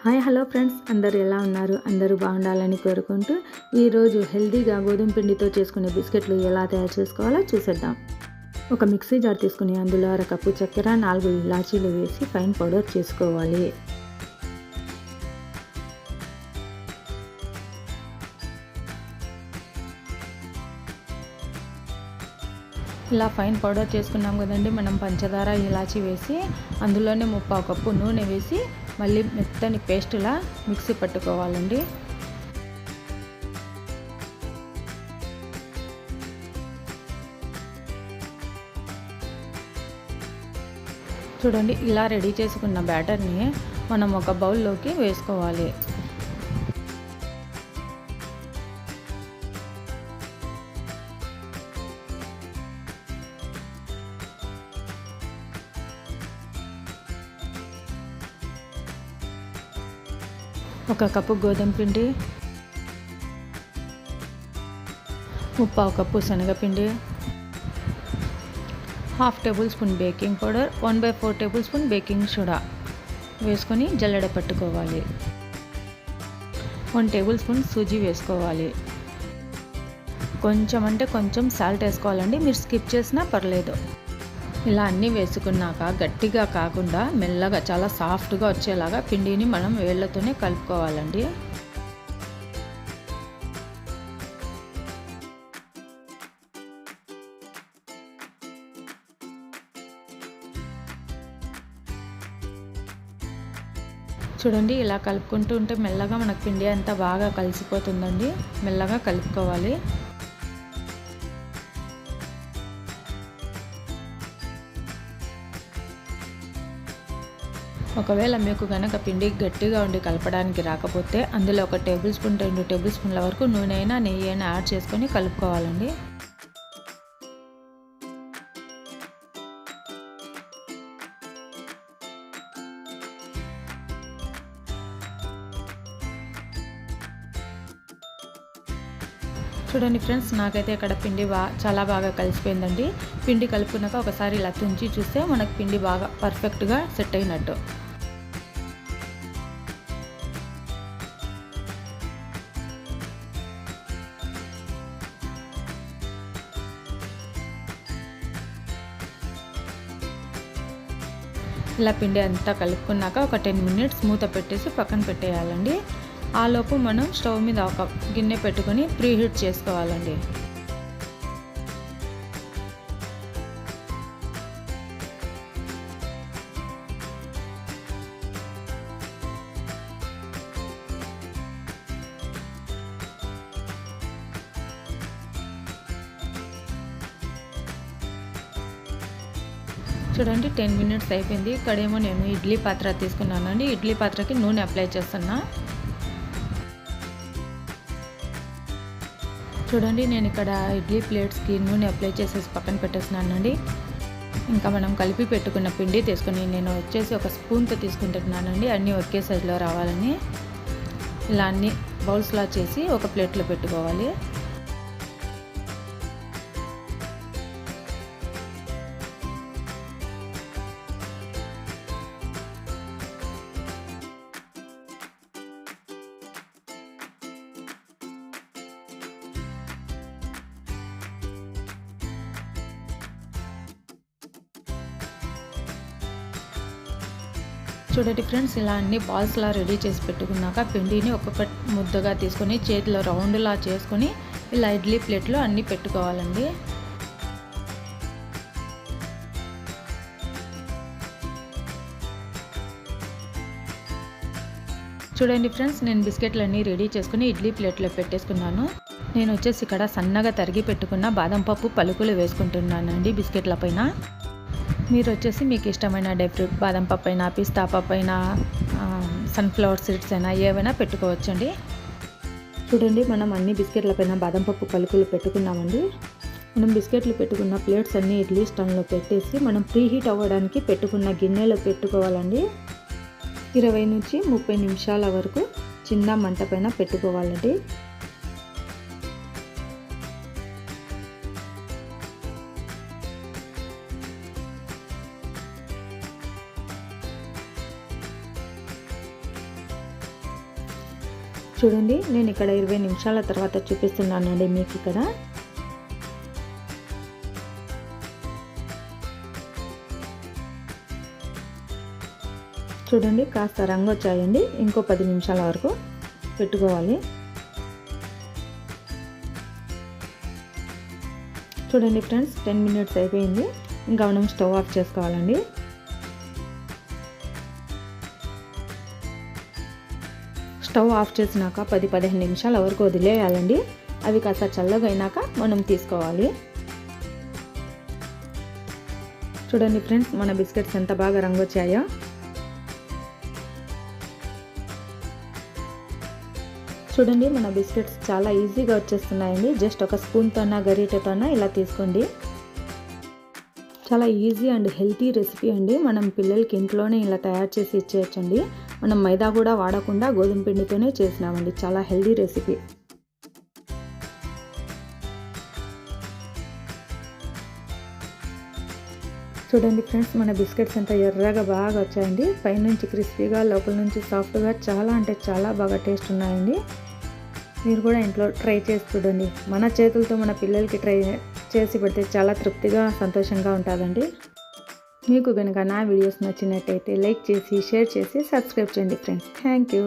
Hi hello friends, అందరూ ఎలా ఉన్నారు? అందరూ బాగుండాలని కోరుకుంటూ ఈరోజు హెల్తీగా గోధుమ పిండితో చేసుకునే బిస్కెట్లు ఎలా తయారు చేసుకోవాలో చూసేద్దాం. ఒక మిక్సీ జార్ తీసుకుని అందులో అరకప్పు చక్కెర, 4 ఇలాచీలు వేసి ఫైన్ పౌడర్ చేసుకోవాలి. ఇలా ఫైన్ పౌడర్ చేసుకున్నాం కదండి. మనం పంచదార, ఇలాచీ వేసి అందులోనే 3/4 కప్పు నూనె వేసి మళ్ళీ మెత్తని పేస్టులా మిక్సీ పట్టుకోవాలండి. చూడండి, ఇలా రెడీ చేసుకున్న బ్యాటర్ని మనం ఒక బౌల్లోకి వేసుకోవాలి. ఒక కప్పు గోధుమ పిండి, 3/4 కప్పు శనగపిండి, 1/2 table spoon baking powder, 1/4 table spoon baking soda వేసుకొని జల్లెడ పట్టుకోవాలి. 1 టేబుల్ స్పూన్ సూజీ వేసుకోవాలి. కొంచెం అంటే కొంచెం సాల్ట్ వేసుకోవాలండి, మీరు స్కిప్ చేసినా పర్లేదు. ఇలా అన్నీ వేసుకున్నాక గట్టిగా కాకుండా మెల్లగా చాలా సాఫ్ట్గా వచ్చేలాగా పిండిని మనం వేళ్ళతోనే కలుపుకోవాలండి. చూడండి, ఇలా కలుపుకుంటూ ఉంటే మెల్లగా మనకు పిండి అంతా బాగా కలిసిపోతుందండి. మెల్లగా కలుపుకోవాలి. ఒకవేళ మీకు కనుక పిండి గట్టిగా ఉండి కలపడానికి రాకపోతే అందులో 1 టేబుల్ స్పూన్ 2 టేబుల్ స్పూన్ల వరకు నూనె అయినా నెయ్యి అయినా యాడ్ చేసుకొని కలుపుకోవాలండి. చూడండి ఫ్రెండ్స్, నాకైతే ఇక్కడ పిండి చాలా బాగా కలిసిపోయిందండి. పిండి కలుపుకున్నాక ఒకసారి ఇలా తుంచి చూస్తే మనకు పిండి బాగా పర్ఫెక్ట్గా సెట్ అయినట్టు. ఇలా పిండి అంతా కలుపుకున్నాక ఒక 10 మినిట్స్ మూత పెట్టేసి పక్కన పెట్టేయాలండి. ఆలోపు మనం స్టవ్ మీద ఒక గిన్నె పెట్టుకొని ప్రీహీట్ చేసుకోవాలండి. చూడండి, 10 మినిట్స్ అయిపోయింది. ఇక్కడేమో నేను ఇడ్లీ పాత్ర తీసుకున్నానండి. ఇడ్లీ పాత్రకి నూనె అప్లై చేస్తున్నా. చూడండి, నేను ఇక్కడ ఇడ్లీ ప్లేట్స్కి నూనె అప్లై చేసేసి పక్కన పెట్టేస్తున్నానండి. ఇంకా మనం కలిపి పెట్టుకున్న పిండి తీసుకొని నేను వచ్చేసి ఒక స్పూన్తో తీసుకుంటున్నానండి. అన్నీ ఒకే సైజులో రావాలని ఇలా అన్ని బౌల్స్లా చేసి ఒక ప్లేట్లో పెట్టుకోవాలి. చూడండి ఫ్రెండ్స్, ఇలా అన్ని బాల్స్లా రెడీ చేసి పెట్టుకున్నాక పిండిని ఒక్కొక్క ముద్దగా తీసుకొని చేతిలో రౌండ్లా చేసుకొని ఇలా ఇడ్లీ ప్లేట్లో అన్నీ పెట్టుకోవాలండి. చూడండి ఫ్రెండ్స్, నేను బిస్కెట్లన్నీ రెడీ చేసుకుని ఇడ్లీ ప్లేట్లో పెట్టేసుకున్నాను. నేను వచ్చేసి ఇక్కడ సన్నగా తరిగి పెట్టుకున్న బాదం పప్పు పలుకులు వేసుకుంటున్నానండి బిస్కెట్ల పైన. మీరు వచ్చేసి మీకు ఇష్టమైన డ్రై ఫ్రూట్ బాదం పప్పు అయినా, పిస్తా పప్పు అయినా, సన్ఫ్లవర్ సీడ్స్ అయినా ఏవైనా పెట్టుకోవచ్చండి. చూడండి, మనం అన్ని బిస్కెట్ల పైన బాదం పప్పు పలుకులు పెట్టుకున్నామండి. మనం బిస్కెట్లు పెట్టుకున్న ప్లేట్స్ అన్నీ ఇడ్లీ స్టవ్లో పెట్టేసి మనం ప్రీహీట్ అవ్వడానికి పెట్టుకున్న గిన్నెలో పెట్టుకోవాలండి. 20 నుంచి 30 నిమిషాల వరకు చిన్న మంట పైన పెట్టుకోవాలండి. చూడండి, నేను ఇక్కడ 20 నిమిషాల తర్వాత చూపిస్తున్నానండి మీకు ఇక్కడ. చూడండి, కాస్త రంగు వచ్చాయండి. ఇంకో 10 నిమిషాల వరకు పెట్టుకోవాలి. చూడండి ఫ్రెండ్స్, 10 మినిట్స్ అయిపోయింది. ఇంకా మనం స్టవ్ ఆఫ్ చేసుకోవాలండి. స్టవ్ ఆఫ్ చేసినాక 10-15 నిమిషాల వరకు వదిలేయాలండి. అవి కాస్త చల్లగా అయినాక మనం తీసుకోవాలి. చూడండి ఫ్రెండ్స్, మన బిస్కెట్స్ ఎంత బాగా రంగు వచ్చాయో. చూడండి, మన బిస్కెట్స్ చాలా ఈజీగా వచ్చేస్తున్నాయండి. జస్ట్ ఒక స్పూన్తోనా గరిటెతోనా ఇలా తీసుకోండి. చాలా ఈజీ అండ్ హెల్తీ రెసిపీ అండి. మనం పిల్లలకి ఇంట్లోనే ఇలా తయారు చేసి ఇచ్చేయచ్చండి. మనం మైదా కూడా వాడకుండా గోధుమ పిండితోనే చేసినామండి. చాలా హెల్తీ రెసిపీ. చూడండి ఫ్రెండ్స్, మన బిస్కెట్స్ ఎంత ఎర్రగా బాగా వచ్చాయండి. పైనుంచి క్రిస్పీగా, లోపల నుంచి సాఫ్ట్గా, చాలా అంటే చాలా బాగా టేస్ట్ ఉన్నాయండి. మీరు కూడా ఇంట్లో ట్రై చేసి చూడండి. మన చేతులతో మన పిల్లలకి ట్రై చేసి పెడితే చాలా తృప్తిగా, సంతోషంగా ఉంటుందండి. మీకు కనుక నా వీడియోస్ నచ్చినట్టయితే లైక్ చేసి, షేర్ చేసి, సబ్స్క్రైబ్ చేయండి ఫ్రెండ్స్. Thank you.